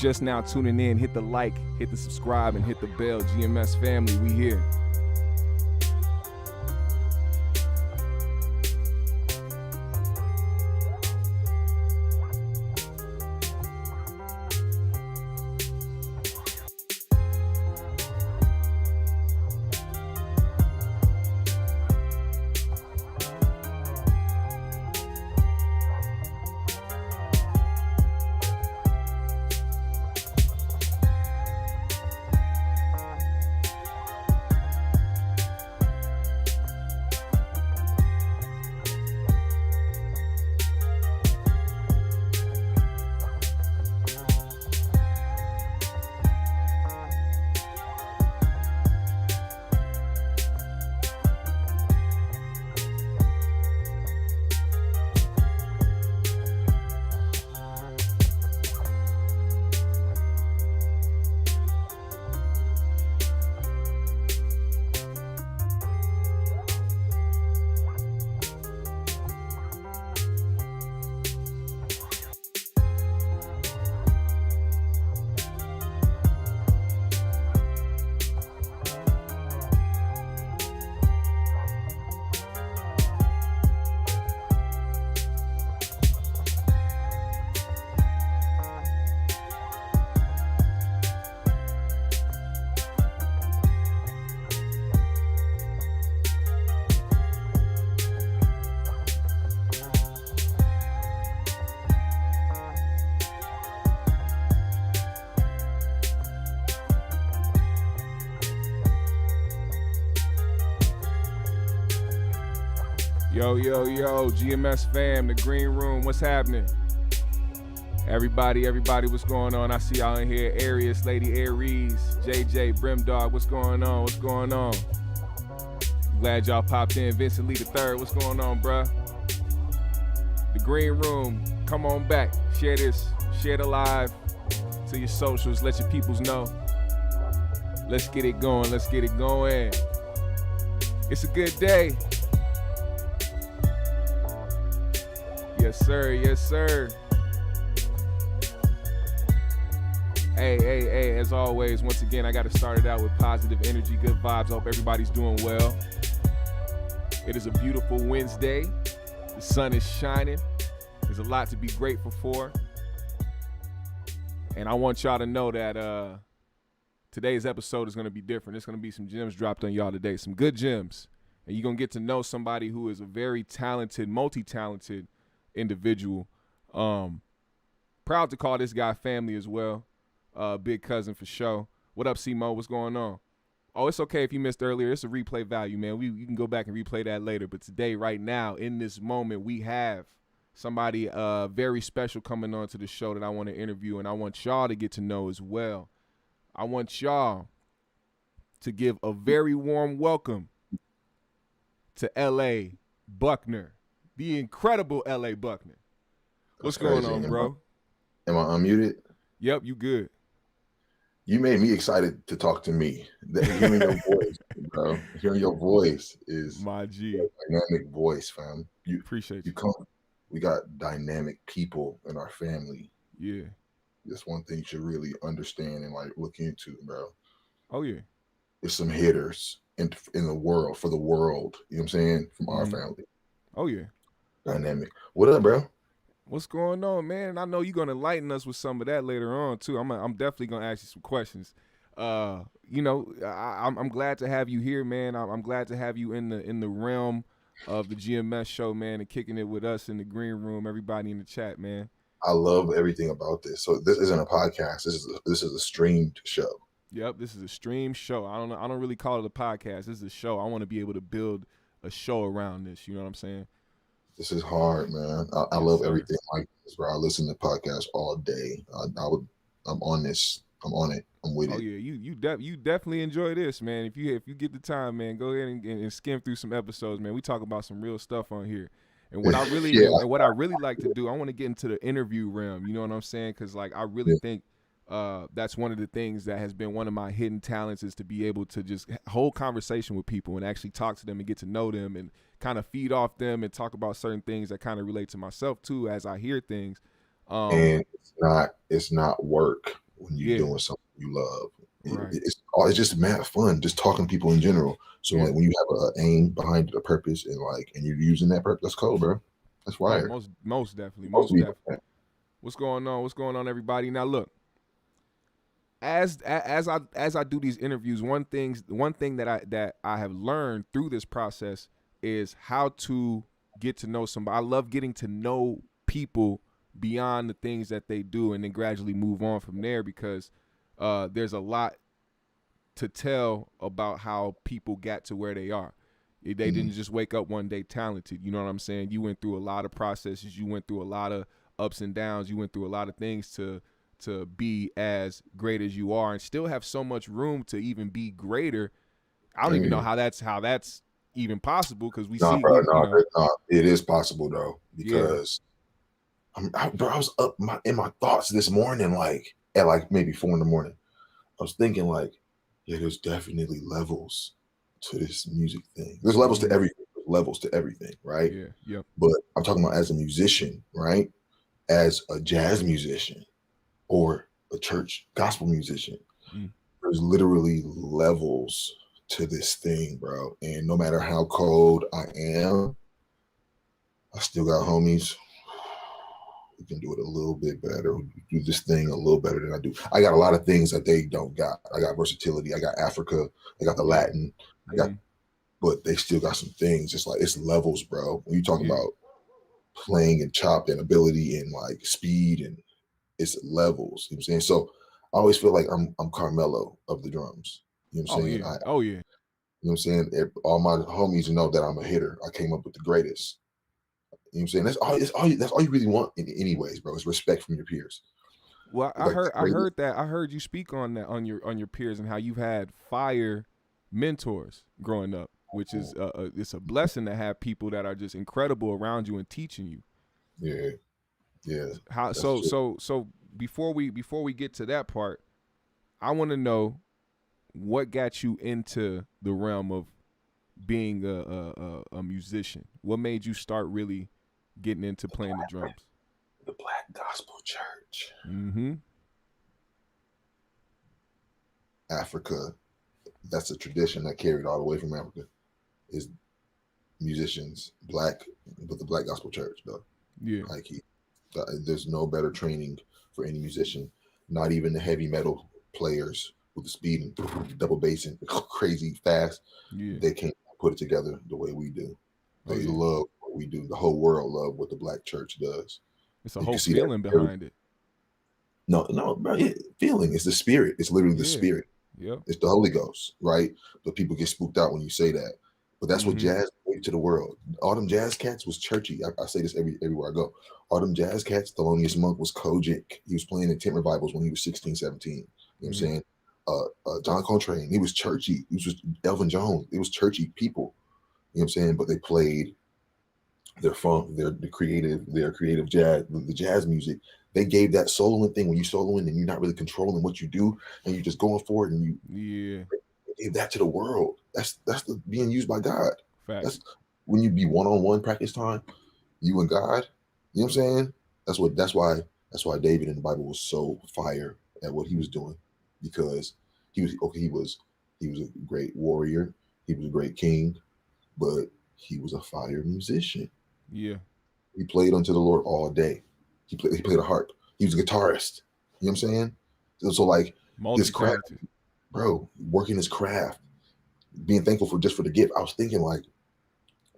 just now tuning in, hit the like, hit the subscribe, and hit the bell. GMS family, we here. Yo, GMS fam, the green room, what's happening? Everybody, what's going on? I see y'all in here. Arius, Lady Aries, JJ, Brimdog, what's going on? Glad y'all popped in. Vincent Lee III, what's going on, bruh? The green room, come on back. Share this, share the live to your socials. Let your peoples know. Let's get it going. It's a good day. Yes, sir. Hey, as always, once again, I got to start it out with positive energy, good vibes. I hope everybody's doing well. It is a beautiful Wednesday. The sun is shining. There's a lot to be grateful for. And I want y'all to know that today's episode is going to be different. There's going to be some gems dropped on y'all today, some good gems. And you're going to get to know somebody who is a very talented, multi-talented individual. Proud to call this guy family as well. Big cousin for sure. What up, C-Mo? What's going on? Oh, it's okay if you missed earlier. It's a replay value, man. You can go back and replay that later. But today, right now, in this moment, we have somebody very special coming on to the show that I want to interview, and I want y'all to get to know as well. I want y'all to give a very warm welcome to L.A. Buckner. The incredible L.A. Buckner. What's going on, bro? Am I unmuted? Yep, you good. You made me excited to talk to me. Hearing your voice, bro. Hearing your voice is my G. Dynamic voice, fam. Appreciate you. We got dynamic people in our family. Yeah. That's one thing you should really understand and like look into, bro. Oh yeah. There's some hitters in the world, for the world. You know what I'm saying? From our family. Oh yeah. Dynamic. What up, bro? What's going on, man? I know you're gonna enlighten us with some of that later on too. I'm definitely gonna ask you some questions. I'm glad to have you here, man. I'm glad to have you in the realm of the GMS show, man, and kicking it with us in the green room. Everybody in the chat, man. I love everything about this. So this isn't a podcast. This is a streamed show. Yep, this is a streamed show. I don't really call it a podcast. This is a show. I want to be able to build a show around this. You know what I'm saying? This is hard, man. I love everything like this, bro. I listen to podcasts all day. I'm on this. I'm on it. I'm with it. Oh yeah, you definitely enjoy this, man. If you get the time, man, go ahead and skim through some episodes, man. We talk about some real stuff on here. And what I really what I really like to do, I want to get into the interview realm. You know what I'm saying? Because like I really think that's one of the things that has been one of my hidden talents, is to be able to just hold conversation with people and actually talk to them and get to know them and kind of feed off them and talk about certain things that kind of relate to myself too as I hear things. And it's not work. when you're doing something you love. Right. It's just mad fun just talking to people in general. So like when you have an aim behind it, a purpose, and you're using that purpose, that's cool, bro. That's Oh, fire. most definitely, most definitely. What's going on? What's going on, everybody? Now look, as I do these interviews, one thing that I have learned through this process is how to get to know somebody. I love getting to know people beyond the things that they do, and then gradually move on from there, because there's a lot to tell about how people got to where they are. They didn't just wake up one day talented. You know what I'm saying? You went through a lot of processes. You went through a lot of ups and downs. You went through a lot of things to be as great as you are, and still have so much room to even be greater. I don't even know how that's even possible, because we see, bro, you know, it is possible though, because yeah. bro, I was up in my thoughts this morning, like at like maybe 4 a.m. I was thinking like, yeah, there's definitely levels to this music thing. There's levels to everything. Levels to everything, right? Yeah. Yep. But I'm talking about as a musician, right? As a jazz musician or a church gospel musician, there's literally levels to this thing, bro. And no matter how cold I am, I still got homies who can do it a little bit better, who do this thing a little better than I do. I got a lot of things that they don't got. I got versatility. I got Africa. I got the Latin. I got, but they still got some things. It's like, it's levels, bro. When you talk about playing and chopped and ability and like speed, and it's levels. You know what I'm saying? So I always feel like I'm Carmelo of the drums. You know what I'm saying? Yeah. You know what I'm saying? All my homies know that I'm a hitter. I came up with the greatest. You know what I'm saying? That's all you really want anyways, bro. Is respect from your peers. Well, Like, I heard you speak on that, on your peers, and how you've had fire mentors growing up, which is it's a blessing to have people that are just incredible around you and teaching you. Yeah. How so before we get to that part, I want to know what got you into the realm of being a musician. What made you start really getting into playing the drums? The Black Gospel Church. Africa, that's a tradition that carried all the way from Africa, is musicians, black, but the Black Gospel Church, though. Yeah. Like there's no better training for any musician, not even the heavy metal players with the speed and double bass and crazy fast. Yeah. They can't put it together the way we do. They love what we do. The whole world love what the Black church does. It's a whole feeling behind it. No, bro, feeling. It's the spirit. It's literally the spirit. Yeah. It's the Holy Ghost, right? But people get spooked out when you say that. But that's what jazz gave to the world. All them jazz cats was churchy. I say this everywhere I go. All them jazz cats, Thelonious Monk was Kojic. He was playing in tent revivals when he was 16, 17. You know what I'm saying? John Coltrane, he was churchy. He was just Elvin Jones. It was churchy people. You know what I'm saying? But they played their funk, their creative jazz, the jazz music. They gave that soloing thing when you soloing and you're not really controlling what you do and you're just going for it, and you gave that to the world. That's being used by God. Fact. That's when you be one-on-one practice time, you and God. You know what I'm saying? That's why David in the Bible was so fire at what he was doing, because he was a great warrior, he was a great king, but he was a fire musician. Yeah. He played unto the Lord all day. He played a harp. He was a guitarist. You know what I'm saying? So like his craft, bro, working his craft, being thankful for the gift. I was thinking like,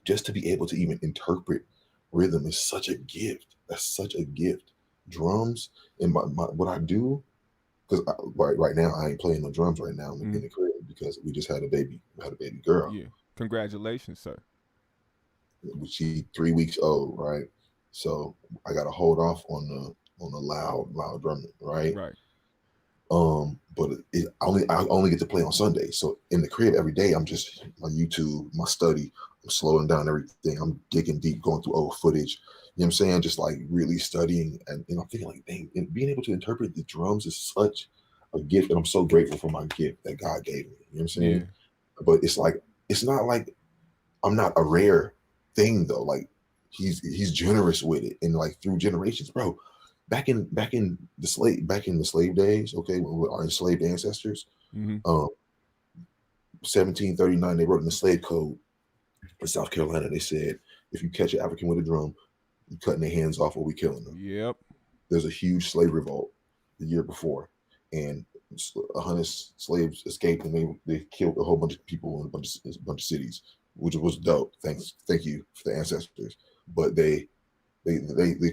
just to be able to even interpret rhythm is such a gift. That's such a gift. Drums and my what I do, because right now I ain't playing no drums right now in the crib because we just had a baby. We had a baby girl. Yeah. Congratulations, sir. She's 3 weeks old, right? So I got to hold off on the loud drumming, right? Right. But I only get to play on Sundays. So in the crib every day, I'm just my YouTube, my study. I'm slowing down everything. I'm digging deep, going through old footage. You know what I'm saying? Just like really studying, and I'm thinking like, dang, and being able to interpret the drums is such a gift, and I'm so grateful for my gift that God gave me. You know what I'm saying? Yeah. But it's not like I'm not a rare thing though. Like he's generous with it, and like through generations, bro. back in the slave days, okay, with our enslaved ancestors, Mm-hmm. 1739, they wrote in the slave code in South Carolina. They said, if you catch an African with a drum, you cutting their hands off or we killing them. Yep. There's a huge slave revolt the year before, and 100 slaves escaped, and they killed a whole bunch of people in a bunch of cities, which was dope. Thank you for the ancestors. But they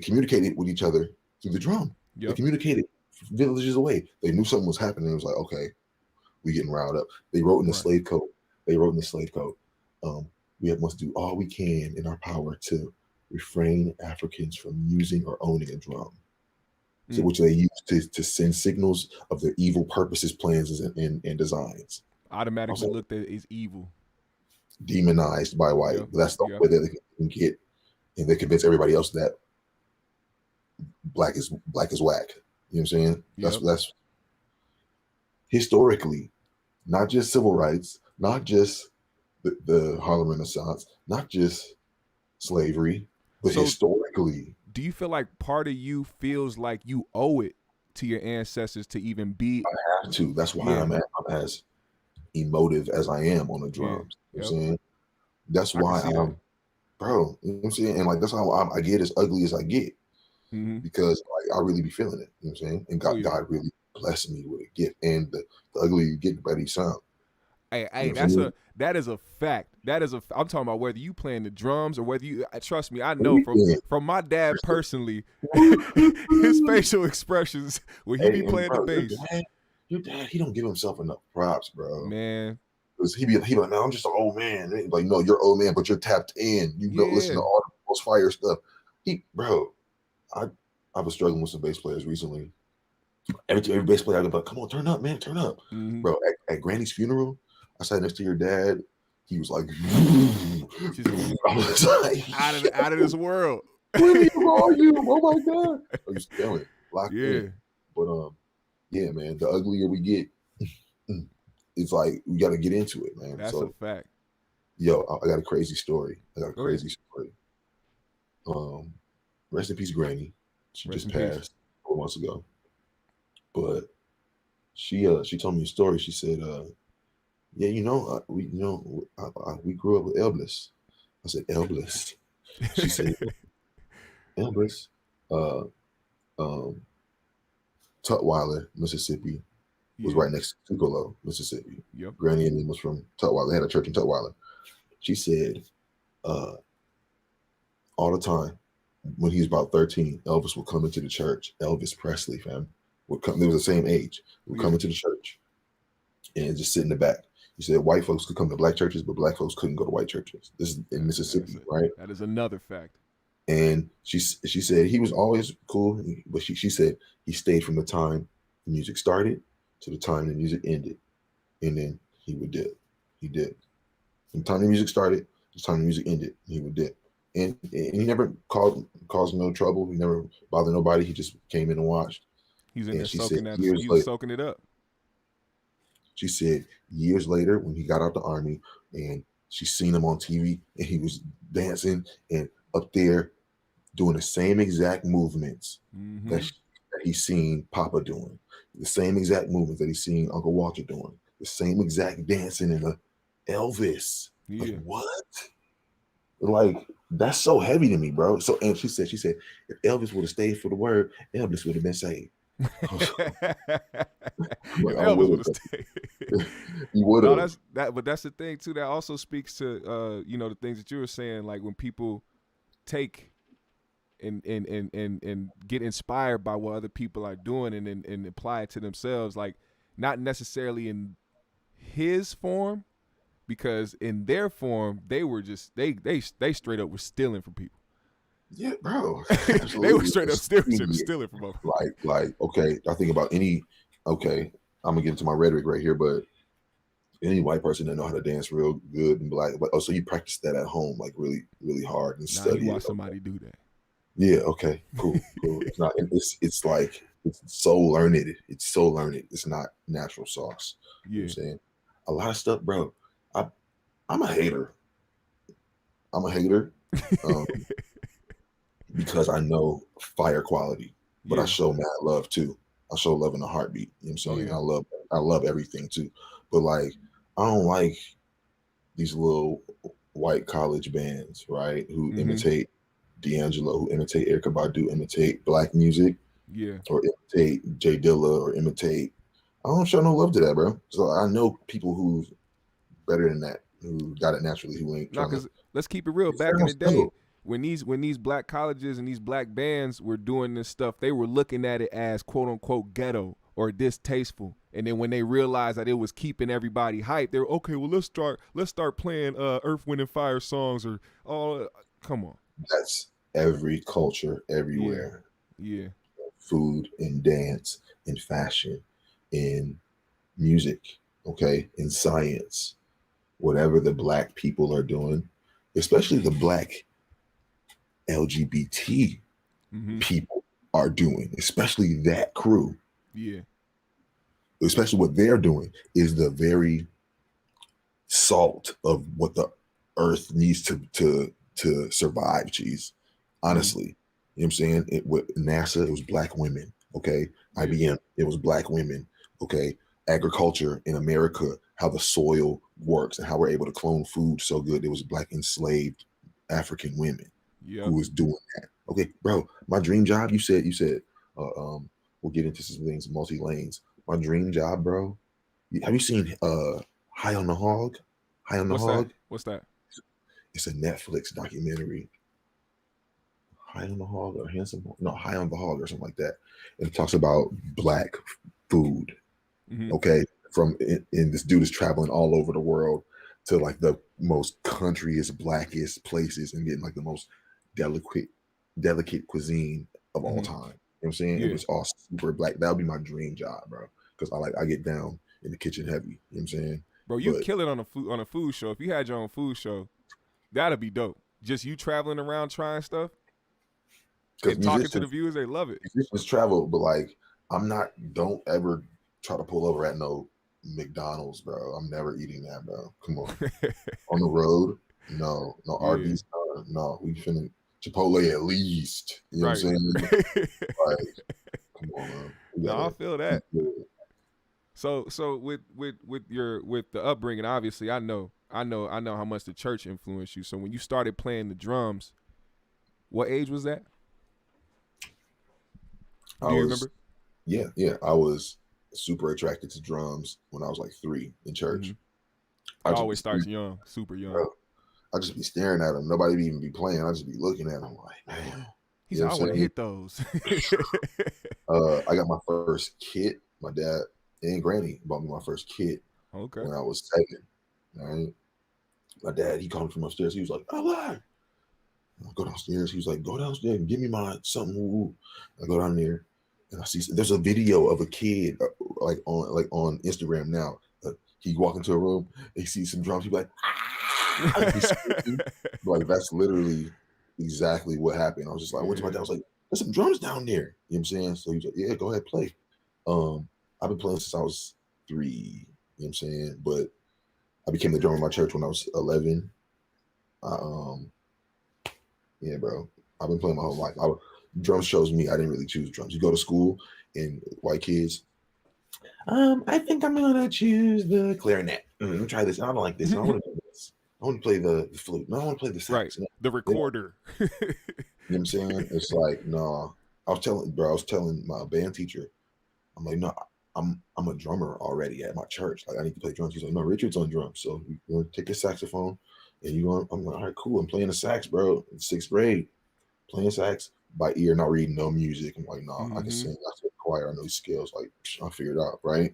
communicated with each other through the drum. Yep. They communicated villages away. They knew something was happening. It was like, okay, we getting riled up. They wrote in the slave code. We must do all we can in our power to refrain Africans from using or owning a drum. So, which they use to send signals of their evil purposes, plans, and designs. Automatically looked at as evil. Demonized by white. Yep. That's the way that they can get, and they convince everybody else that black is whack. You know what I'm saying? That's historically, not just civil rights, not just the Harlem Renaissance, not just slavery, but historically. Do you feel like part of you feels like you owe it to your ancestors to even be? I have to. That's why I'm as emotive as I am on the drums. You know what I'm saying? That's why I'm, bro. You know what I'm saying? And like that's how I get as ugly as I get, because like I really be feeling it. You know what I'm saying? And God really blessed me with a gift. And the uglier you get, the better you sound. Hey, that is a fact. I'm talking about whether you playing the drums or whether you. Trust me, I know from my dad personally, his facial expressions when he be playing the bass. Your dad, he don't give himself enough props, bro. Man, because he be like, no, I'm just an old man. Like, no, you're old man, but you're tapped in. You don't listen to all the most fire stuff. I was struggling with some bass players recently. Every bass player, I go, come on, turn up, man, turn up, bro. At Granny's funeral, I sat next to your dad. He was like, I was like out of this world. Where are you? Oh my god! I was feeling locked in. But yeah, man. The uglier we get, it's like we got to get into it, man. That's a fact. Yo, I got a crazy story. Rest in peace, Granny. She just passed 4 months ago. But she told me a story. She said, yeah, we grew up with Elvis. I said, Elvis. She said, Elvis, Tutwiler, Mississippi, was right next to Tupelo, Mississippi. Yep. Granny and him was from Tutwiler. They had a church in Tutwiler. She said, all the time, when he was about 13, Elvis would come into the church. Elvis Presley, fam, would come. They was the same age. Would come into the church and just sit in the back. He said white folks could come to black churches, but black folks couldn't go to white churches. This is in Mississippi, right? That is another fact. And she said he was always cool, but she said he stayed from the time the music started to the time the music ended, and then he would dip. He dipped. From the time the music started to the time the music ended, he would dip. And he never caused no trouble. He never bothered nobody. He just came in and watched. He's in there soaking that. He was soaking it up. She said years later, when he got out the army, and she seen him on TV, and he was dancing and up there doing the same exact movements that he seen Papa doing, the same exact movements that he seen Uncle Walter doing, the same exact dancing in the Elvis. Yeah. Like, what? Like, that's so heavy to me, bro. So, and she said, if Elvis would have stayed for the word, Elvis would have been saved. Elvis would have stayed. He would have. But that's the thing too. That also speaks to the things that you were saying, like when people take and get inspired by what other people are doing and apply it to themselves, like not necessarily in his form, because in their form they were just they straight up were stealing from people. Yeah, bro. They were straight up stealing from them. Like, okay, I think about I'm gonna get into my rhetoric right here, but any white person that know how to dance real good and black, but also you practice that at home, like really, really hard and study. You watch somebody do that. Yeah, okay, cool. It's not. It's like it's so learned. It's so learned. It's not natural sauce. Yeah. You know what I'm saying? A lot of stuff, bro. I'm a hater. Because I know fire quality. but I Yeah. show mad love too. I show love in a heartbeat. You know what I'm Oh saying? yeah. I love everything too. But like I don't like these little white college bands, right? Who Mm-hmm. imitate D'Angelo, who imitate Erica Badu, imitate black music, Yeah. or imitate Jay Dilla, or imitate. I don't show no love to that, bro. So I know people who's better than that, who got it naturally, who ain't Nah, trying to. cause let's keep it real. It's Back in their the day, skill. when these black colleges and these black bands were doing this stuff, they were looking at it as quote unquote ghetto or distasteful. And then when they realized that it was keeping everybody hyped, they were okay. Well, let's start playing Earth, Wind, and Fire songs or all. Come on. That's every culture Yeah. everywhere. Yeah. Food and dance and fashion, in music, okay, in science, whatever the black people are doing, especially the black LGBT Mm-hmm. people are doing, especially that crew, Yeah. especially what they're doing is the very salt of what the earth needs to survive. Cheese, Mm-hmm. honestly, you know what I'm saying? It with NASA, it was black women. Okay, Yeah. IBM, it was black women. Okay, agriculture in America, how the soil works and how we're able to clone food so good. It was black enslaved African women who Yep. was doing that. Okay, bro, my dream job. You said, we'll get into some things, multi lanes. My dream job, bro. Have you seen High on the Hog? High on the What's that? Hog? What's that? It's a Netflix documentary. High on the Hog or Handsome? No, High on the Hog or something like that. And it talks about black food. Mm-hmm. Okay, and this dude is traveling all over the world to like the most countryest, blackest places and getting like the most delicate, delicate cuisine of all Mm-hmm. time. You know what I'm saying? It Yeah. was all super black. That would be my dream job, bro. Because I get down in the kitchen heavy. You know what I'm saying? Bro, you But kill it on a food show. If you had your own food show, that'd be dope. Just you traveling around trying stuff because and talking to the musicians viewers, they love it. musicians travel, but like I'm not. Don't ever try to pull over at no McDonald's, bro. I'm never eating that, bro. Come on the road. No Yeah. Arby's. No, we finna Chipotle at least. You know what I'm Right. saying? Like, come on, man. We No, I gotta feel eat that. good. So with the upbringing, obviously I know how much the church influenced you. So when you started playing the drums, what age was that? I Do you was, remember? yeah. I was super attracted to drums when I was like 3 in Mm-hmm. church. It I just be always starts staring, young, super young. bro. I just be staring at them. Nobody even be playing. I just be looking at them like, man. He You know said, what I I'm want to saying? hit those. I got my first kit. My dad and granny bought me my first kit Okay. when I was 7. Right? My dad, he called me from upstairs. He was like, "Allah." I go downstairs. He was like, "Go downstairs and give me my something." Woo. I go down there, and I see there's a video of a kid like on Instagram now. He walk into a room, he sees some drums. He be like, "Ah!" He's screaming. Like that's literally exactly what happened. I was just like, I went to my dad. I Yeah. was like, "There's some drums down there." You know what I'm saying? So he's like, "Yeah, go ahead, play." I've been playing since I was 3. You know what I'm saying? But I became the drummer of my church when I was 11. I, yeah, bro. I've been playing my whole life. Drums shows me I didn't really choose drums. You go to school and white kids. I think I'm gonna choose the clarinet. Let me try this. I don't like this. I want to do this. I want to play the flute. No, I want to play the Right. sax. The They don't- recorder. you know what I'm saying? It's like, no. I was telling my band teacher, I'm like, no, I'm a drummer already at my church. Like I need to play drums. He's like, no, Richard's on drums. So you're gonna take a saxophone and you going, I'm like, all right, cool. I'm playing the sax, bro. In 6th grade, playing sax by ear, not reading no music. I'm like, nah, I can Mm-hmm. sing, I can choir, I know these skills. Like I figured it out, right?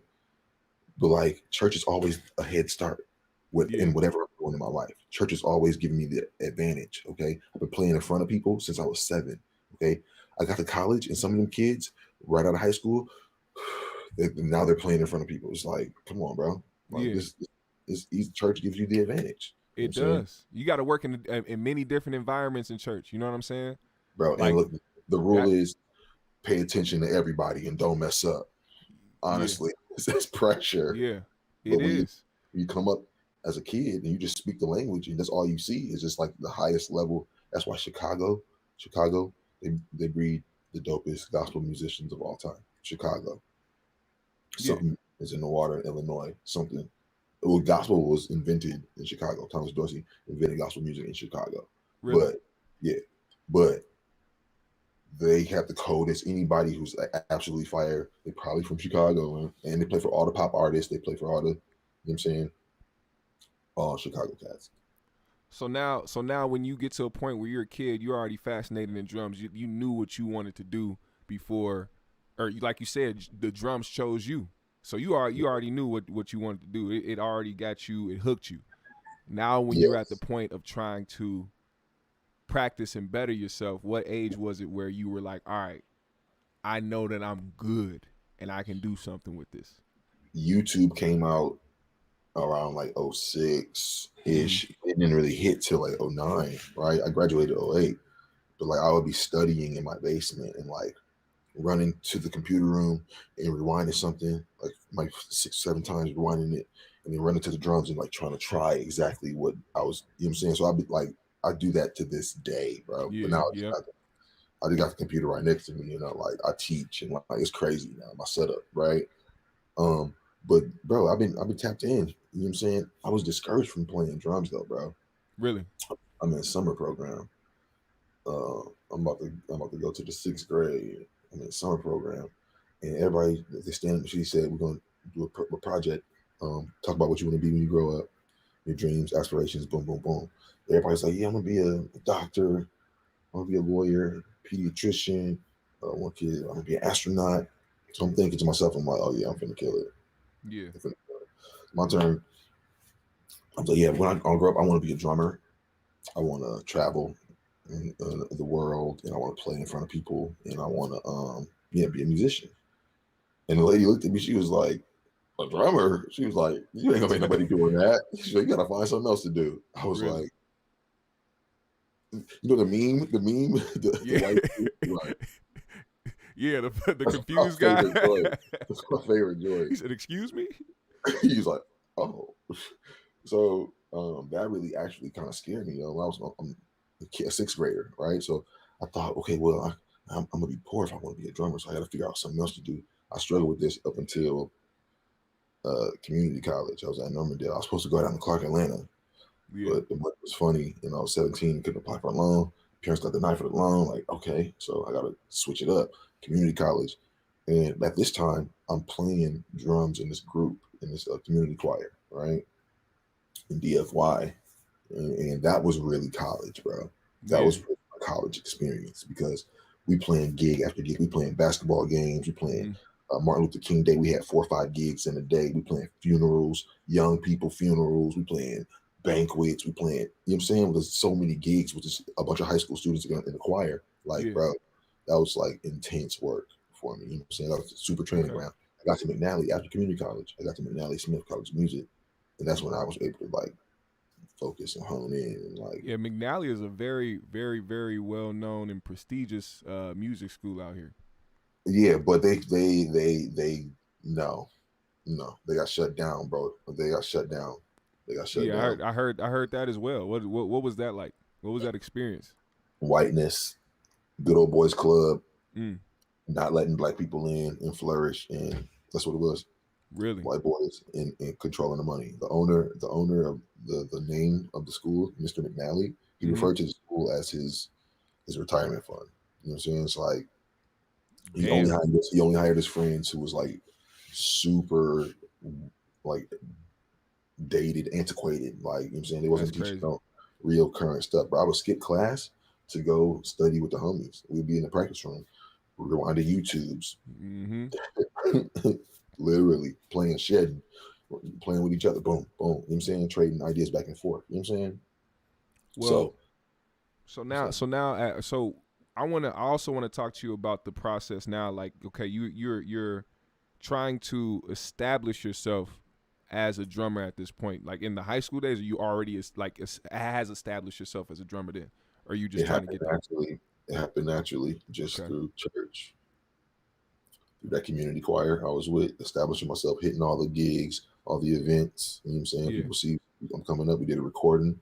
But like church is always a head start Yeah. in whatever I'm doing in my life. Church is always giving me the advantage. Okay. I've been playing in front of people since I was 7. Okay. I got to college and some of them kids right out of high school, now they're playing in front of people. It's like, come on, bro. Like Yeah. this church gives you the advantage. You know what It I'm saying? does. You got to work in many different environments in church. You know what I'm saying? Bro, and Like look, the rule that. is pay attention to everybody and don't mess up. Yeah. Honestly, it's pressure. Yeah. But It when is. you come up as a kid and you just speak the language and that's all you see is just like the highest level. That's why Chicago, they breed the dopest gospel musicians of all time. Chicago. Yeah, Something is in the water in Illinois. Something. Well, gospel was invented in Chicago. Thomas Dorsey invented gospel music in Chicago. really. But yeah, but they have the coldest. Anybody who's absolutely fire, they're probably from Chicago, and they play for all the pop artists. They play for all the, you know what I'm saying, all Chicago cats. So now, when you get to a point where you're a kid, you're already fascinated in drums. You knew what you wanted to do before, or like you said, the drums chose you. So you already knew what you wanted to do. It already got you. It hooked you. Now, when you're at the Yes, point of trying to practice and better yourself, what age was it where you were like, all right, I know that I'm good and I can do something with this? YouTube came out around like '06 Mm, ish. It didn't really hit till like '09, right? I graduated '08, but like I would be studying in my basement and like running to the computer room and rewinding something like 6, 7 times, rewinding it, and then running to the drums and like trying to try exactly what I was, you know what I'm saying? So I'd be like, I do that to this day, bro. But yeah, now yeah, I just got the computer right next to me, like I teach and like it's crazy now, my setup, right? Um, but bro, I've been tapped in. You know what I'm saying? I was discouraged from playing drums though, bro. really. I'm in a summer program. I'm about to go to the 6th grade. I'm in a summer program, and everybody they stand up. She said we're gonna do a project. Talk about what you want to be when you grow up, your dreams, aspirations. Boom, boom, boom. Everybody's like, yeah, I'm gonna be a doctor. I'm gonna be a lawyer, pediatrician. One kid, I'm gonna be an astronaut. So I'm thinking to myself, I'm like, oh yeah, I'm finna kill it. Yeah, I'm finna kill it. My turn. I'm like, yeah, when I grow up, I want to be a drummer. I want to travel in, the world, and I want to play in front of people, and I want to, yeah, be a musician. And the lady looked at me. She was like, a drummer? She was like, you ain't gonna make nobody doing that. She's like, you gotta find something else to do. I was really. like, you know the meme, the Yeah, white dude, like, yeah. The that's my confused guy. favorite joy. That's my favorite joy. He said, "Excuse me." He's like, oh. So that really actually kind of scared me. When I was a 6th grader, right? So I thought, okay, well, I'm gonna be poor if I want to be a drummer, so I got to figure out something else to do. I struggled with this up until community college. I was at Normandale. I was supposed to go down to Clark, Atlanta, Yeah. but the money was funny. I was 17, couldn't apply for a loan. Parents got the knife for the loan. Like, okay, so I got to switch it up. Community college, and at this time, I'm playing drums in this group in this community choir, right? In DFY, and that was really college, bro. That Yeah. was really my college experience because we playing gig after gig. We playing basketball games. We playing Mm, Martin Luther King Day. We had 4 or 5 gigs in a day. We playing funerals, young people funerals. We playing banquets. We playing, you know what I'm saying? There's so many gigs with just a bunch of high school students in the choir. Like, yeah. bro, that was like intense work for me. You know what I'm saying? That was a super training Okay. ground. I got to McNally after community college. I got to McNally Smith College of Music, and that's when I was able to like focus and hone in and like, Yeah. McNally is a very, very, very well known and prestigious music school out here. yeah, but they no, they got shut down, bro. They got shut down. They got shut Yeah, I down. heard, I heard, I heard that as well. What was that like? What was that experience? Whiteness, good old boys club, Mm, not letting black people in and flourish, and that's what it was. really? White boys in controlling the money. The owner of the name of the school, Mr. McNally, he Mm-hmm. referred to the school as his retirement fund. You know what I'm saying? It's like Damn. he only hired his friends who was like super like dated, antiquated. Like, you know what I'm saying? They That's wasn't teaching crazy. no real current stuff. But I would skip class to go study with the homies. We'd be in the practice room, rewinding YouTubes, Mm-hmm. literally playing shed, playing with each other. Boom, boom. You know what I'm saying? Trading ideas back and forth. You know what I'm saying? Well, So so what's now, up? so now, so I also want to talk to you about the process now. Like, okay, you're trying to establish yourself as a drummer at this point. Like in the high school days, are you already has established yourself as a drummer then, or are you just It trying to happened get there? naturally. It happened naturally just Okay. through church, through that community choir I was with, establishing myself, hitting all the gigs, all the events. You know what I'm saying? Yeah. People see I'm coming up. We did a recording,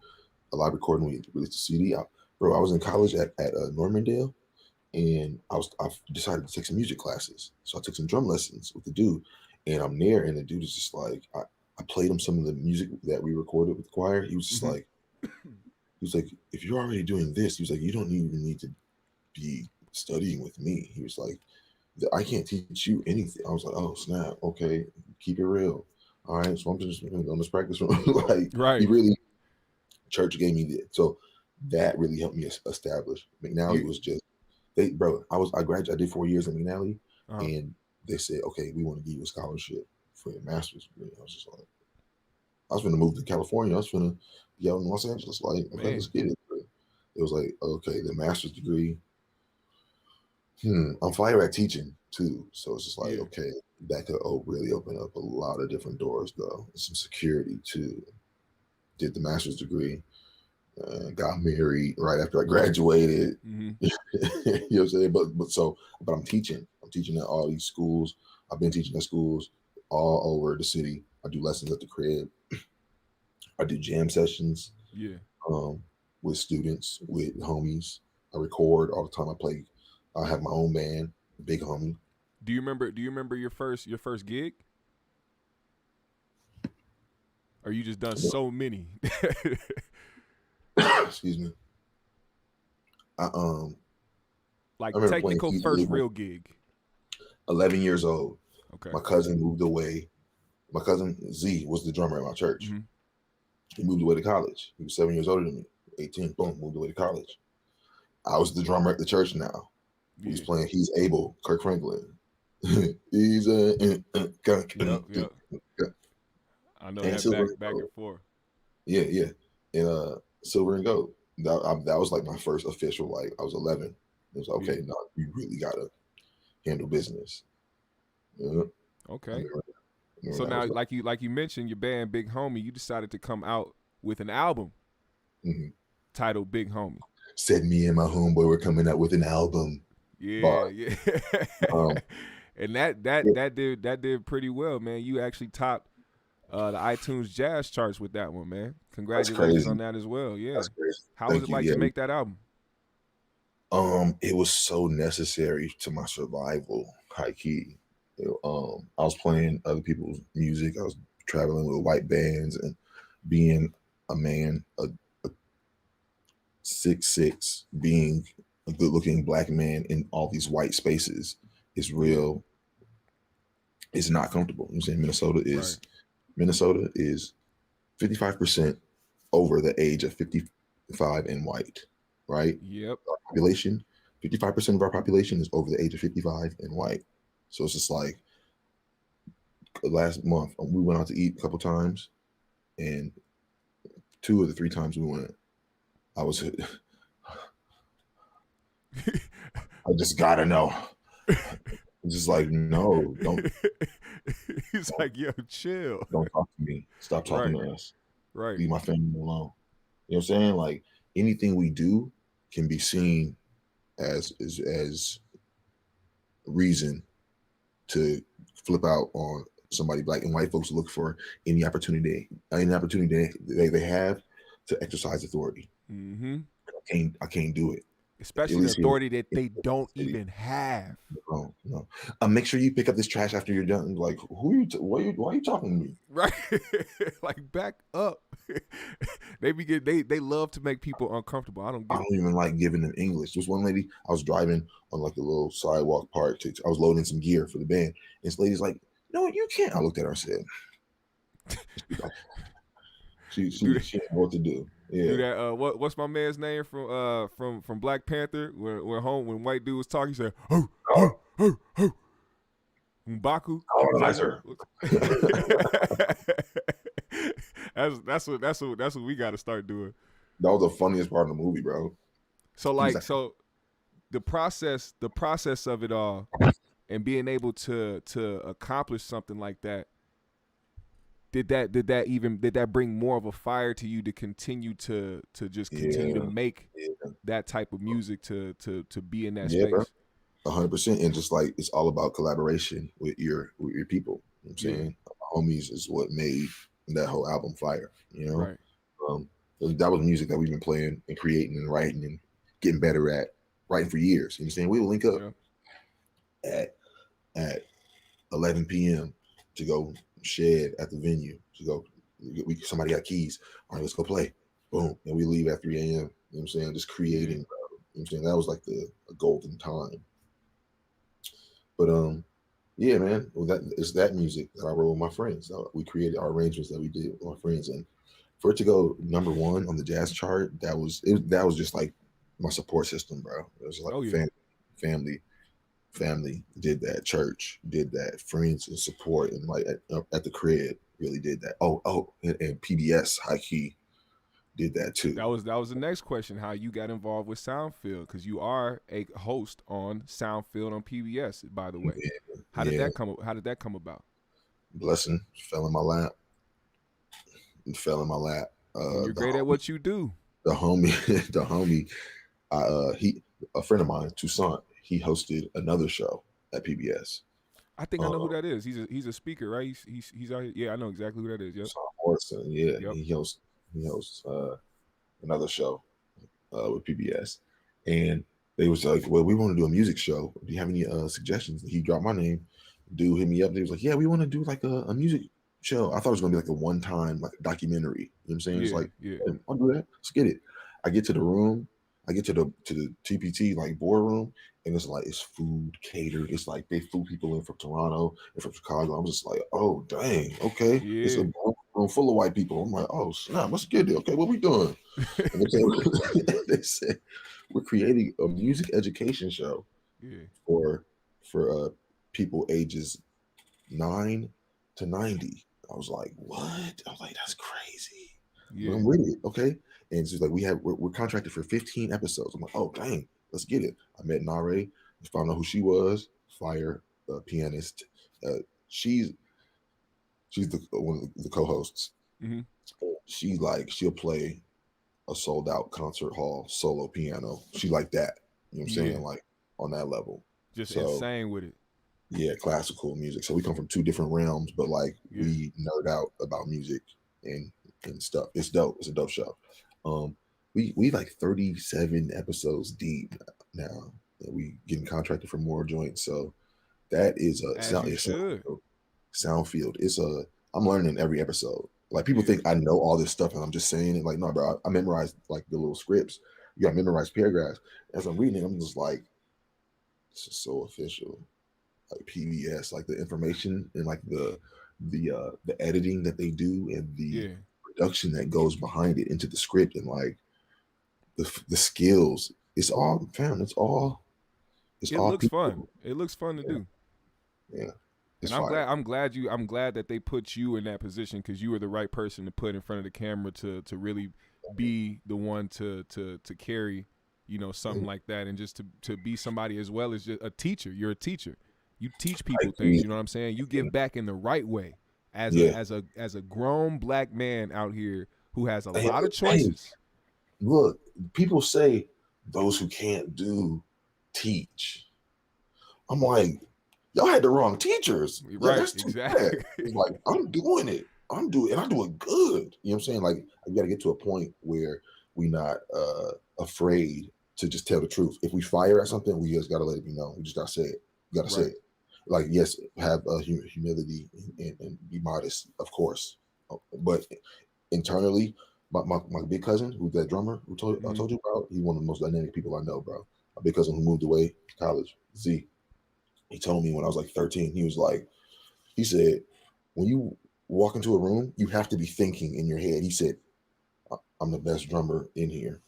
a live recording. We released a CD. Bro, I was in college at Normandale, and I decided to take some music classes. So I took some drum lessons with the dude, and I'm there, and the dude is just like, I played him some of the music that we recorded with the choir. He was just like, if you're already doing this, he was like, you don't even need to be studying with me. He was like, I can't teach you anything. I was like, oh snap, okay, keep it real. All right, so I'm just gonna go in this practice room. Like, Right. he really, church gave me that. So that really helped me establish. McNally was just, I graduated, I did 4 years at McNally, and they said, okay, we want to give you a scholarship for your master's degree. I was just like, I was gonna move to California. I was gonna be out in Los Angeles. Like, okay, let's get it. But it was like, okay, the master's degree. I'm fire at teaching too, so it's just like, okay, that could really open up a lot of different doors, though, and some security too. Did the master's degree, got married right after I graduated. You know what I'm saying? But I'm teaching. I'm teaching at all these schools. I've been teaching at schools all over the city. I do lessons at the crib. I do jam sessions. With students, with homies. I record all the time. I play. I have my own band, Big Homie. Do you remember your first gig? Or you just done so many? Excuse me. Like technical first real gig. 11 years old. Okay. My cousin moved away. My cousin Z was the drummer at my church. He moved away to college. He was 7 years older than me. 18, boom, moved away to college. I was the drummer at the church now. He's playing. He's able. Kirk Franklin. He's a. Yep. I know that back and forth. Yeah. And Silver and Gold. That was like my first official. Like, I was 11. It was like, okay, no, you really gotta handle business. Okay. So now, like you mentioned, your band Big Homie, you decided to come out with an album titled Big Homie. Said me and my homeboy were coming out with an album. Yeah. And that did pretty well, man. You actually topped the iTunes Jazz charts with that one, man. Congratulations on that as well. Yeah. That's crazy. How was it like to make that album? It was so necessary to my survival, high key. I was playing other people's music. I was traveling with white bands, and being a man, a 6'6", being a good-looking black man in all these white spaces is real. It's not comfortable. I'm saying Minnesota is 55% over the age of 55 and white, right? Yep. Our population, 55% of our population is over the age of 55 and white. So it's just like, last month we went out to eat a couple times, and 2 of the 3 times we went, I was I just gotta know. It's just like, no, don't. He's like, yo, chill. Don't talk to me. Stop talking to us. Right. Leave my family alone. You know what I'm saying? Like, anything we do can be seen as reason to flip out on somebody. Black and white folks look for any opportunity they have to exercise authority. I can't do it. Especially the authority that they don't even have. No. Make sure you pick up this trash after you're done. Like, why are you talking to me? Right. Like, back up. They love to make people uncomfortable. I don't even like giving them English. There was one lady, I was driving on like a little sidewalk park. I was loading some gear for the band. And this lady's like, no, you can't. I looked at her and said, she didn't know what to do. Yeah. Do that. What's my man's name from Black Panther? When white dude was talking, he said, "Oh, M'Baku." Colonizer. That's what we got to start doing. That was the funniest part of the movie, bro. So the process of it all, and being able to accomplish something like that. Did that bring more of a fire to you to continue to just continue to make that type of music to be in that space? 100%. And just like, it's all about collaboration with your people. You know what I'm saying? Homies is what made that whole album fire. You know, right? That was music that we've been playing and creating and writing and getting better at writing for years. You understand? We would link up Yeah. at 11 p.m. to go shed at the venue. To go, somebody got keys. All right, let's go play. Boom, and we leave at 3 a.m. You know what I'm saying? Just creating. Bro. You know what I'm saying? That was like the golden time. But yeah, man, it's that music that I wrote with my friends. We created our arrangements that we did with my friends, and for it to go number one on the jazz chart, that was just like my support system, bro. It was like family did that, church did that, friends and support, and like at the crib really did that. And PBS high key did that too. That was the next question, how you got involved with Sound Field, because you are a host on Sound Field on PBS, by the way. Yeah, how did that come about? Blessing fell in my lap. You're great at what you do. The homie, a friend of mine, Toussaint, he hosted another show at PBS. I think I know who that is. He's a speaker, right? He's out here. Yeah, I know exactly who that is. Yep. Morrison, yeah. Yep. He hosts another show with PBS, and they was like, "Well, we want to do a music show. Do you have any suggestions?" He dropped my name. Dude hit me up. He was like, "Yeah, we want to do like a music show." I thought it was gonna be like a one-time like documentary. You know what I'm saying? It's like, yeah, I'll do that. Let's get it. I get to the room. I get to the TPT like boardroom, and it's like it's food catered. It's like they flew people in from Toronto and from Chicago. I'm just like, oh dang, okay. Yeah. It's a room full of white people. I'm like, oh snap, let's get it. Okay, what we doing? They said we're creating a music education show for people ages 9 to 90. I was like, what? I was like, that's crazy. Yeah. I'm with it. Okay. And it's just like we're contracted for 15 episodes. I'm like, oh dang, let's get it. I met Nare, found out who she was. Fire pianist. She's one of the co-hosts. Mm-hmm. She'll play a sold out concert hall solo piano. She like that. You know what I'm saying? Like on that level. Just insane with it. Yeah, classical music. So we come from two different realms, but like we nerd out about music and stuff. It's dope. It's a dope show. We like 37 episodes deep now. We getting contracted for more joints. So that is Sound Field. I'm learning every episode. Like people think I know all this stuff and I'm just saying it. Like, no, bro, I memorized like the little scripts. You got to memorize paragraphs. As I'm reading it, I'm just like, this is so official. Like PBS, like the information and like the editing that they do and the production that goes behind it into the script and like the skills. It's all fam. It looks fun. It looks fun to do. Yeah. And I'm glad that they put you in that position, because you were the right person to put in front of the camera to really be the one to carry, something like that, and just to be somebody as well as just a teacher. You're a teacher. You teach people things. You know what I'm saying? You give back in the right way as a grown black man out here who has a lot of choices. Look, people say those who can't do teach. I'm like, y'all had the wrong teachers. Right, that's too exactly. Bad. Like, I'm doing it. I'm doing it, and I do it good. You know what I'm saying? Like, you got to get to a point where we're not afraid to just tell the truth. If we fire at something, we just got to let it be known. We just got to say it. You got to say it. Like, yes, have humility and be modest, of course. But internally, my big cousin, who's that drummer I told you about, he's one of the most dynamic people I know, bro. My big cousin who moved away to college, Z. He told me when I was like 13, he said, when you walk into a room, you have to be thinking in your head. He said, I'm the best drummer in here.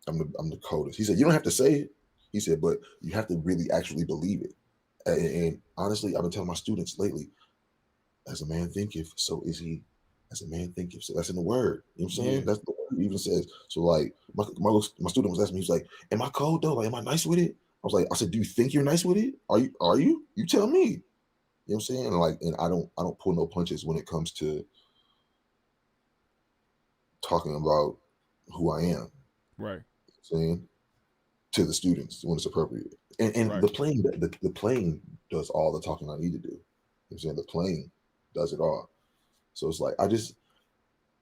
I'm the coldest. He said, you don't have to say it. He said, but you have to really actually believe it. And honestly, I've been telling my students lately, as a man thinketh, so is he. As a man thinketh. So that's in the word. You know what I'm saying? That's the word it even says. So like my student was asking me, he's like, am I cold though? Like, am I nice with it? I said, do you think you're nice with it? Are you? You tell me. You know what I'm saying? And I don't pull no punches when it comes to talking about who I am. Right. You know what I'm saying? To the students when it's appropriate. And the playing does all the talking I need to do. You know what I'm saying? The playing does it all. So it's like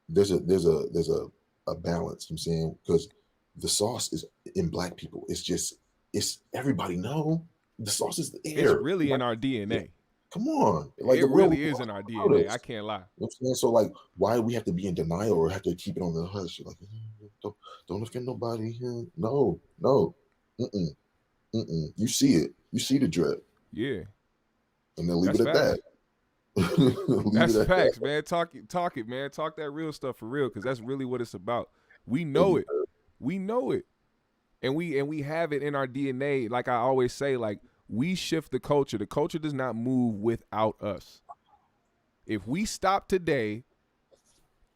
there's a balance, you know what I'm saying? Because the sauce is in black people. It's just it's everybody know the sauce is the It's air. really Like, in our DNA. come on, like It the real really is in our DNA. I artists. can't lie. You know what I'm saying? So like, why do we have to be in denial or have to keep it on the hush? Like, don't offend nobody. No, no, mm-mm, mm-mm. You see it. You see the drip, Yeah, and then leave that's it at facts. that. Leave it That's at that. facts, man. Talk it, man. Talk that real stuff for real, because that's really what it's about. We know it. We know it. And we have it in our DNA. Like I always say, like, we shift the culture. The culture does not move without us. If we stop today,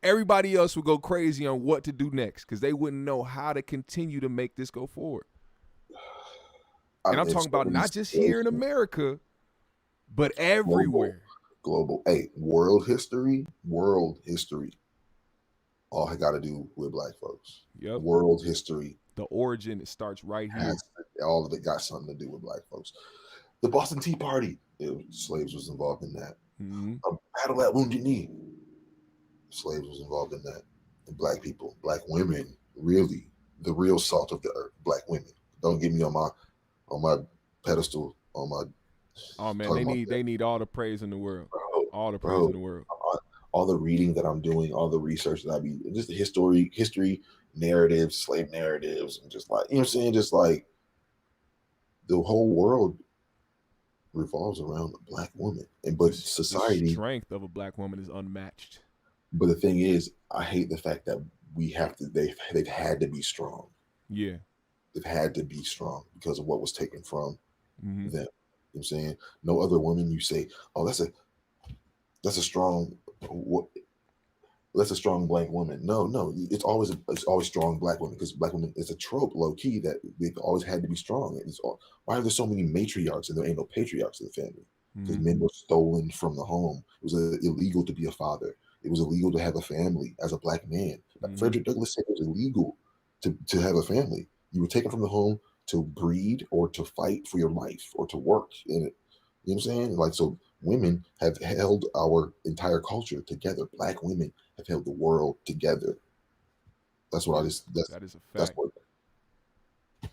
everybody else would go crazy on what to do next, because they wouldn't know how to continue to make this go forward. And I'm talking about not just here in America, but everywhere. Global. Hey, world history. All I got to do with black folks. Yep. World history. The origin, it starts right here. All of it got something to do with black folks. The Boston Tea Party, slaves was involved in that. Mm-hmm. A battle at Wounded Knee, slaves was involved in that. And black people, black women, really the real salt of the earth. Black women. Don't get me on my pedestal. On my. Oh man, they need all the praise in the world. Bro, all the praise in the world. All the reading that I'm doing, all the research that I be, just the history narratives, slave narratives, and just like, you know what I'm saying, just like the whole world revolves around a black woman. But society, the strength of a black woman is unmatched. But the thing is, I hate the fact that we have to. They've had to be strong. Yeah, they've had to be strong because of what was taken from mm-hmm. them. You know what I'm saying? No other woman you say, oh, that's a strong black woman. No, it's always strong black women, because black women is a trope, low key, that they've always had to be strong. Why are there so many matriarchs and there ain't no patriarchs in the family? Because men were stolen from the home. It was illegal to be a father. It was illegal to have a family as a black man. Frederick Douglass said it was illegal to have a family. You were taken from the home to breed or to fight for your life or to work in it. You know what I'm saying? Like, so women have held our entire culture together. Black women have held the world together. That's what that is a fact. That's what, I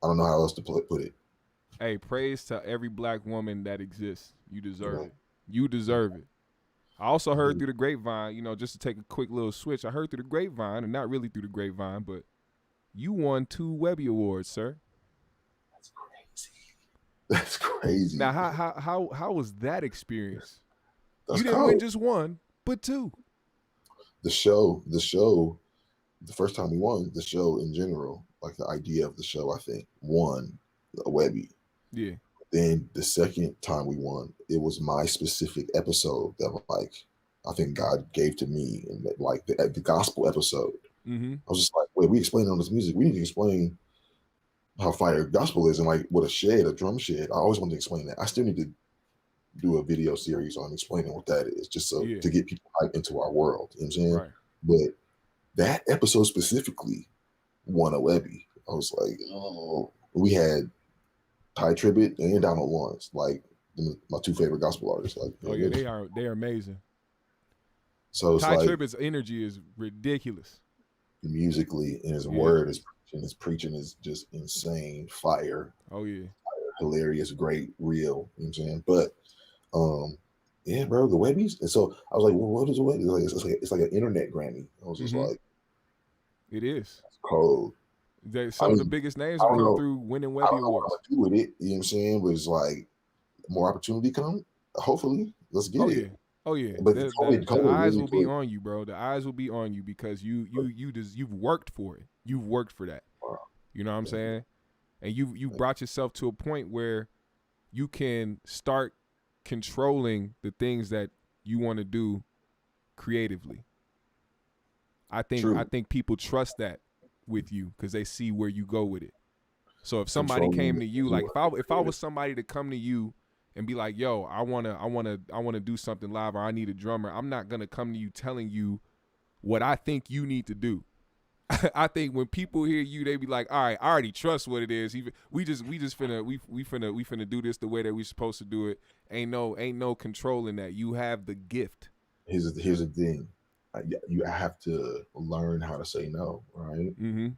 don't know how else to put it. Hey, praise to every black woman that exists. You deserve it. You deserve it. I also heard through the grapevine, just to take a quick little switch, I heard through the grapevine, and not really through the grapevine, but you won 2 Webby Awards, sir. That's crazy. Now, how was that experience? That's you didn't win just 1, but 2. The show, the first time we won, the show in general, like the idea of the show, I think, won a Webby. Yeah. Then the second time we won, it was my specific episode that, like, I think God gave to me, and that, like, the gospel episode. Mm-hmm. I was just like, wait, we explained on this music. We need to explain how fire gospel is, and like what a drum shed. I always wanted to explain that. I still need to do a video series on explaining what that is, just so to get people hyped into our world. You know what I'm saying? Right. But that episode specifically won a Webby. I was like, oh, we had Ty Tribbett and Donald Lawrence, like my 2 favorite gospel artists. Like, oh yeah, they are amazing. So it's Ty like, Tribbett's energy is ridiculous. Musically, and his word is his preaching is just insane, fire. Oh yeah, fire, hilarious, great, real. You know what I'm saying? But yeah, bro, the Webbies. And so I was like, well, what is a Webby? Like, it's like an internet Grammy. I was just like, it is cold. Some of the biggest names have come through winning Webby Awards. What I'm gonna do with it, you know what I'm saying? Was like, more opportunity come. Hopefully, let's get it. Oh yeah, but the eyes will be on you, bro. The eyes will be on you because you've worked for it. You've worked for that. Wow. You know what I'm saying? And you brought yourself to a point where you can start controlling the things that you want to do creatively. I think people trust that with you because they see where you go with it. So if somebody came to you, like if I was somebody to come to you and be like, yo, I wanna do something live, or I need a drummer, I'm not gonna come to you telling you what I think you need to do. I think when people hear you, they be like, all right, I already trust what it is. We finna do this the way that we supposed to do it. Ain't no controlling that. You have the gift. Here's the thing. You have to learn how to say no, right? Mm-hmm.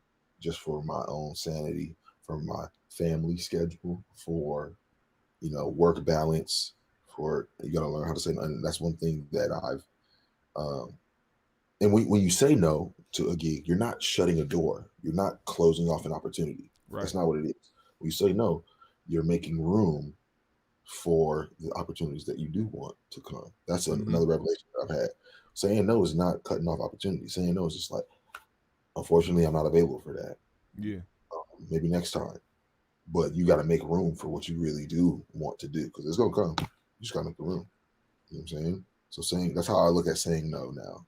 Just for my own sanity, from my family schedule, for work balance, for you gotta learn how to say no. And that's one thing that I've and when you say no to a gig, you're not shutting a door. You're not closing off an opportunity. Right. That's not what it is. When you say no, you're making room for the opportunities that you do want to come. That's another revelation that I've had. Saying no is not cutting off opportunities. Saying no is just like, unfortunately, I'm not available for that. Yeah. Maybe next time. But you got to make room for what you really do want to do, because it's going to come. You just got to make the room. You know what I'm saying? So that's how I look at saying no now.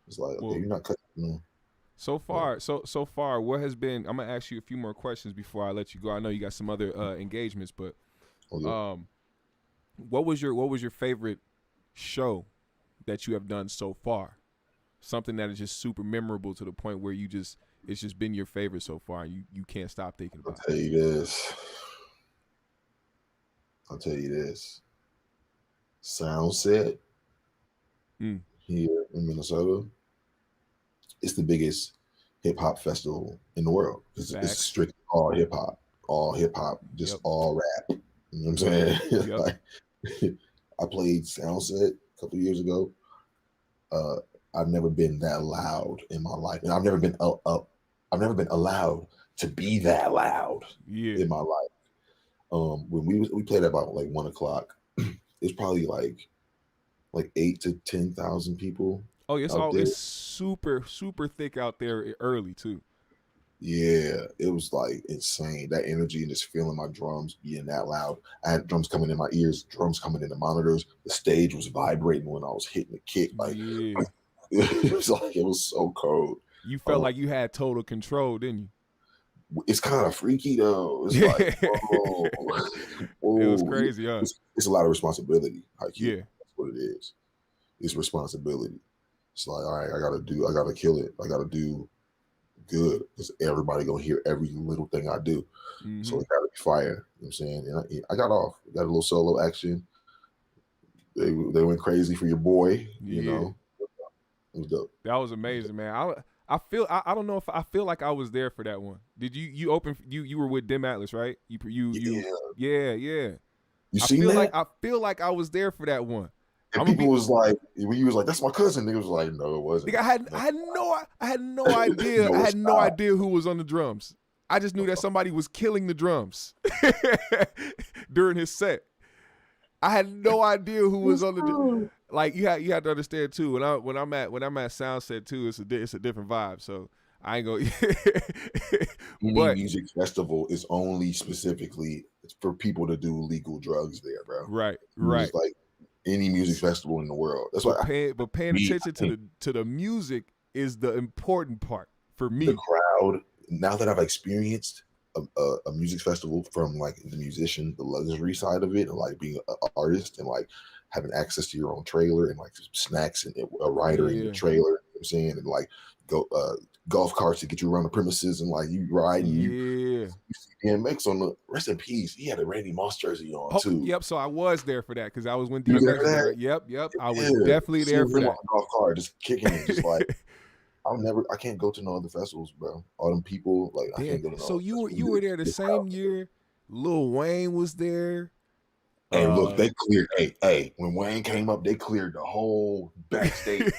It's like, okay, you're not cutting. No. So far, what has been? I'm gonna ask you a few more questions before I let you go. I know you got some other engagements, but what was your favorite show that you have done so far? Something that is just super memorable to the point where it's just been your favorite so far. You can't stop thinking about it. I'll tell you this. Sound Set here in Minnesota. It's the biggest hip hop festival in the world. It's strictly all hip hop, just all rap. You know what I'm saying? Yep. Like, I played Sound Set a couple of years ago. I've never been that loud in my life, and I've never been allowed to be that loud in my life. When we played at about like 1:00, it's probably like 8,000 to 10,000 people. Oh, it's super, super thick out there early too. Yeah, it was like insane. That energy and just feeling my drums being that loud. I had drums coming in my ears, drums coming in the monitors. The stage was vibrating when I was hitting the kick. Like, it was so cold. You felt like you had total control, didn't you? It's kind of freaky though. It's like, whoa. It was crazy, huh? It's a lot of responsibility. Like, yeah, that's what it is. It's responsibility. It's like, all right, I gotta kill it. I gotta do good, because everybody gonna hear every little thing I do. So it gotta be fire. You know what I'm saying? And I got off. Got a little solo action. They went crazy for your boy. You know, it was dope. That was amazing, man. I don't know if I feel like I was there for that one. Did you open? You were with Dim Atlas, right? Yeah. You seen that? I feel like I was there for that one. And people was like, when you was like, "That's my cousin," niggas was like, "No, it wasn't." I had no idea. I had no idea who was on the drums. I just knew that somebody was killing the drums during his set. I had no idea who was on the drums. Like, you had to understand too. When I'm at Sound Set too, it's a different vibe. So I ain't gonna. But music festival is only specifically for people to do legal drugs there, bro. Right. It's like any music festival in the world. That's why. But paying attention to the music is the important part for me. The crowd. Now that I've experienced a music festival from like the musician, the luxury side of it, and like being an artist and like having access to your own trailer and like snacks and a rider in the trailer, you know what I'm saying, and like golf carts to get you around the premises and like you ride and you see DMX on the, rest in peace, he had a Randy Moss jersey on too. Yep, so I was there for that because I was when DMX was there. Yep, I was definitely there for that. On a golf cart, just kicking it, just like I can't go to no other festivals, bro. All them people, like, I can't go to no. So you were there the same year Lil Wayne was there. Hey, look, they cleared. Hey, when Wayne came up, they cleared the whole backstage.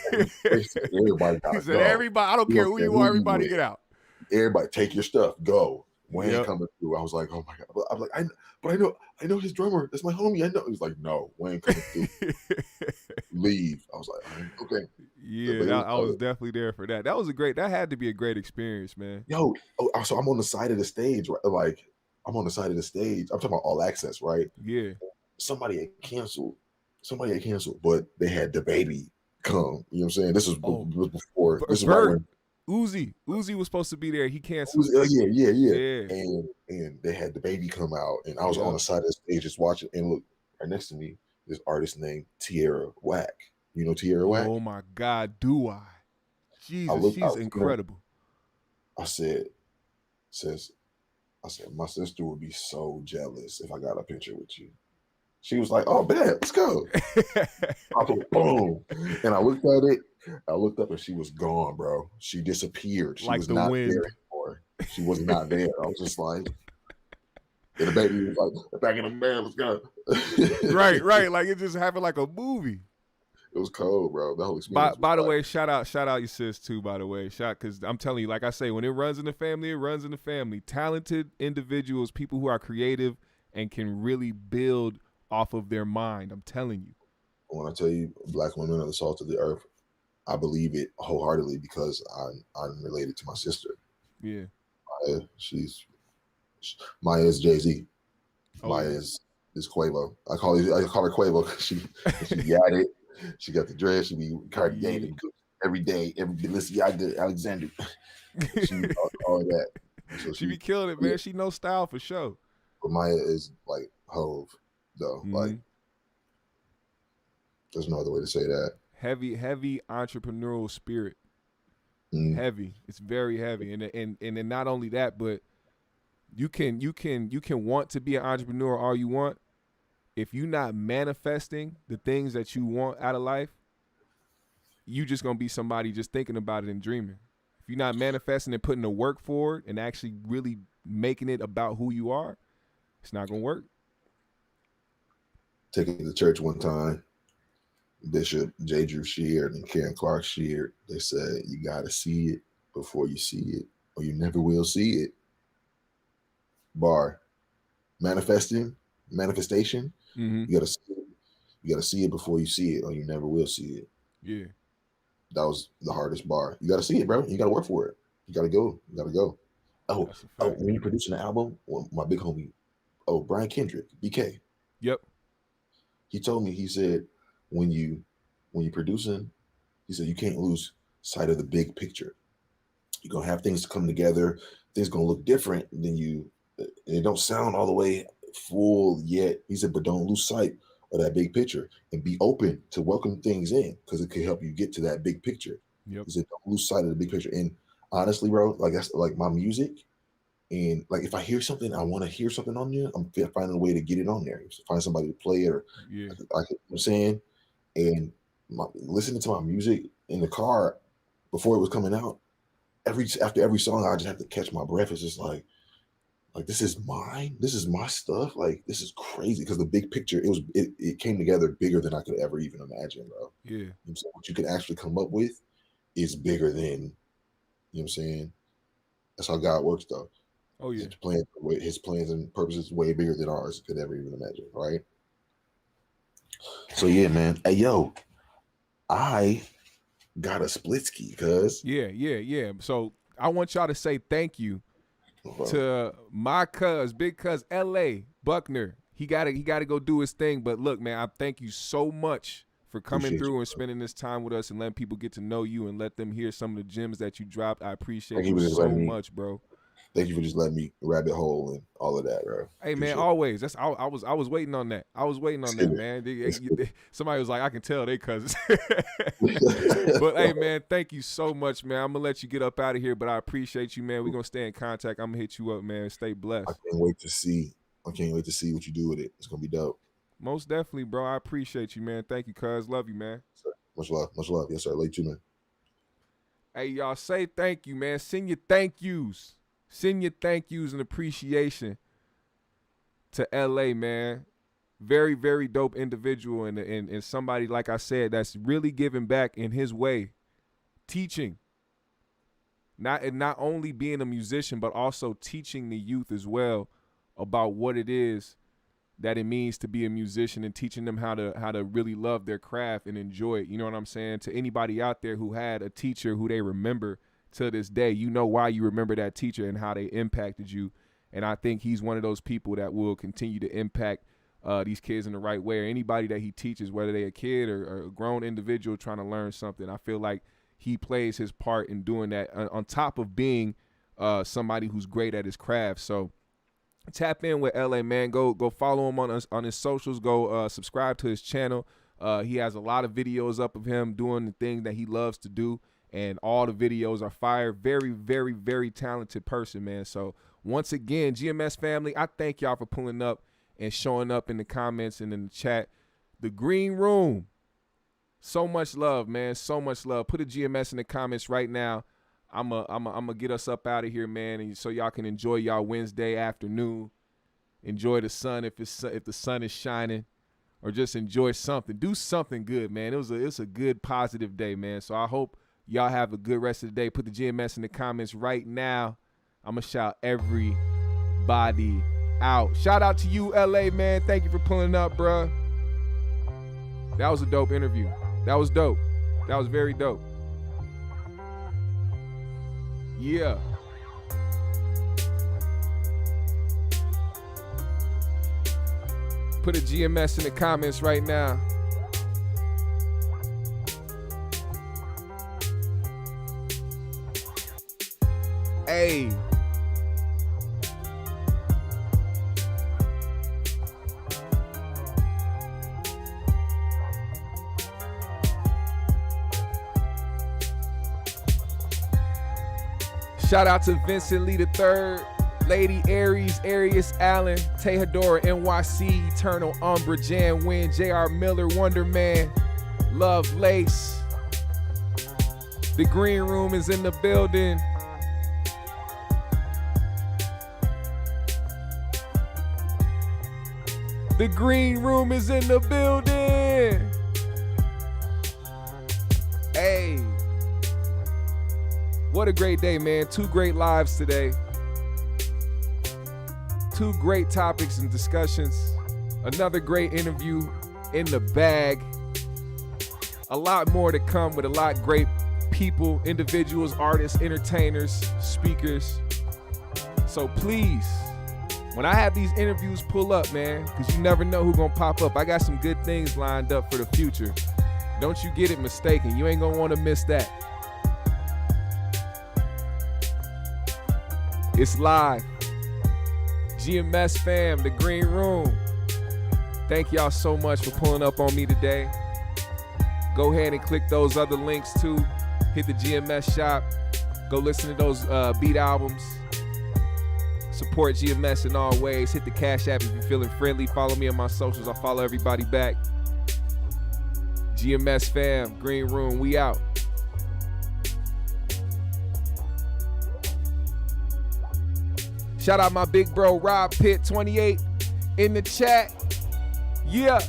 Everybody got. He said, "Everybody, I don't care who you are. Everybody get out. Everybody, take your stuff. Go." Wayne coming through. I was like, "Oh my god!" I'm like, I know his drummer. That's my homie. I know. He was like, "No, Wayne coming through. Leave." I was like, "Okay." Yeah, I was definitely there for that. That had to be a great experience, man. Yo, so I'm on the side of the stage, right? Like, I'm on the side of the stage. I'm talking about All Access, right? Yeah. Somebody had canceled, but they had the baby come. You know what I'm saying? This was before. This is right when Uzi was supposed to be there. He canceled. Yeah. And they had the baby come out, and I was on the side of the stage just watching. And look, right next to me, this artist named Tierra Whack. You know Tierra Whack? Oh my God, do I? Jesus, she's incredible. I said, my sister would be so jealous if I got a picture with you. She was like, "Oh, man, let's go." I was, boom. And I looked at it. I looked up and she was gone, bro. She disappeared. She like was the not wind. there anymore. She was not there. I was just like, And the baby was like, back in the man, let's go. Right. Like it just happened like a movie. It was cold, bro. The whole experience. By the way, shout out your sis too. By the way, because I'm telling you, like I say, when it runs in the family, it runs in the family. Talented individuals, people who are creative and can really build off of their mind. I'm telling you. When I tell you, Black women are the salt of the earth, I believe it wholeheartedly because I'm related to my sister. Yeah, Maya is Jay-Z. Oh, Maya yeah. is Quavo. I call her Quavo because she got it. She got the dress. She be Cartier every day. Listen, I did Alexander. She all that. So she be killing it, man. She knows style for sure. But Maya is like Hove, though. Mm-hmm. Like, there's no other way to say that. Heavy entrepreneurial spirit. Mm. Heavy. It's very heavy, and then not only that, but you can want to be an entrepreneur all you want. If you're not manifesting the things that you want out of life, you just gonna be somebody just thinking about it and dreaming. If you're not manifesting and putting the work forward and actually really making it about who you are, it's not gonna work. Taking to church one time, Bishop J. Drew Sheard and Karen Clark Sheard, they said you gotta see it before you see it, or you never will see it. Bar. Manifestation. Mm-hmm. You gotta see it before you see it, or you never will see it. Yeah. That was the hardest bar. You gotta see it, bro. You gotta work for it. You gotta go. Oh, when you're producing an album, my big homie, Brian Kendrick, BK. Yep. He told me, he said, when you're producing, he said you can't lose sight of the big picture. You're gonna have things come together, things gonna look different than you. It don't sound all the way full yet. He said, but don't lose sight of that big picture and be open to welcome things in because it can help you get to that big picture. Yep. He said, don't lose sight of the big picture. And honestly, bro, like that's like my music. And like if I hear something, I want to hear something on there, I'm finding a way to get it on there. Find somebody to play it, or yeah. you know what I'm saying? And listening to my music in the car before it was coming out, after every song, I just have to catch my breath. It's just like this is mine. This is my stuff. Like this is crazy because the big picture, it came together bigger than I could ever even imagine, bro. Yeah. You know what I'm saying? What you can actually come up with is bigger than, you know what I'm saying? That's how God works, though. Oh yeah. His plans and purposes way bigger than ours could ever even imagine, right? So yeah, man. Hey yo, I got a split ski, cuz. Yeah. So I want y'all to say thank you to my big cuz LA Buckner. He gotta go do his thing. But look, man, I thank you so much for coming through and spending this time with us and letting people get to know you and let them hear some of the gems that you dropped. I appreciate you so much, bro. Thank you for just letting me rabbit hole and all of that, bro. Hey man, always. I was waiting on that. Man. Somebody was like, I can tell they cousins. But hey man, thank you so much, man. I'm gonna let you get up out of here, but I appreciate you, man. We're gonna stay in contact. I'm gonna hit you up, man. Stay blessed. I can't wait to see what you do with it. It's gonna be dope. Most definitely, bro. I appreciate you, man. Thank you, cuz. Love you, man. Much love. Yes, sir. Late you, man. Hey, y'all, say thank you, man. Send your thank yous. Send your thank yous and appreciation to LA, man. Very, very dope individual and somebody, like I said, that's really giving back in his way. Teaching. Not only being a musician, but also teaching the youth as well about what it is that it means to be a musician and teaching them how to really love their craft and enjoy it. You know what I'm saying? To anybody out there who had a teacher who they remember to this day, you know why you remember that teacher and how they impacted you. And I think he's one of those people that will continue to impact these kids in the right way, or anybody that he teaches, whether they're a kid or a grown individual trying to learn something. I feel like he plays his part in doing that on top of being somebody who's great at his craft. So tap in with LA, man. Go follow him on his socials. Go subscribe to his channel. He has a lot of videos up of him doing the thing that he loves to do. And all the videos are fire. Very, very, very talented person, man. So once again, GMS family, I thank y'all for pulling up and showing up in the comments and in the chat. The Green Room. So much love, man. So much love. Put a GMS in the comments right now. I'm a get us up out of here, man, and so y'all can enjoy y'all Wednesday afternoon. enjoy the sun if the sun is shining, or just enjoy something. Do something good, man. It's a good, positive day, man. So I hope y'all have a good rest of the day. Put the GMS in the comments right now. I'm going to shout everybody out. Shout out to you, LA, man. Thank you for pulling up, bruh. That was a dope interview. That was dope. That was very dope. Yeah. Put a GMS in the comments right now. Hey. Shout out to Vincent Lee III, Lady Aries, Arius Allen, Tehadora, NYC, Eternal Umbra, Jan Wynn, JR Miller, Wonder Man, Love Lace. The Green Room is in the building. The Green Room is in the building. Hey. What a great day, man. 2 great lives today. 2 great topics and discussions. Another great interview in the bag. A lot more to come with a lot of great people, individuals, artists, entertainers, speakers. So please, when I have these interviews, pull up, man, because you never know who's going to pop up. I got some good things lined up for the future. Don't you get it mistaken. You ain't going to want to miss that. It's live. GMS fam, the Green Room. Thank y'all so much for pulling up on me today. Go ahead and click those other links too. Hit the GMS shop. Go listen to those beat albums. Support GMS in all ways. Hit the Cash App if you're feeling friendly. Follow me on my socials. I follow everybody back. GMS fam, Green Room, we out. Shout out my big bro, Rob Pitt 28 in the chat. Yeah.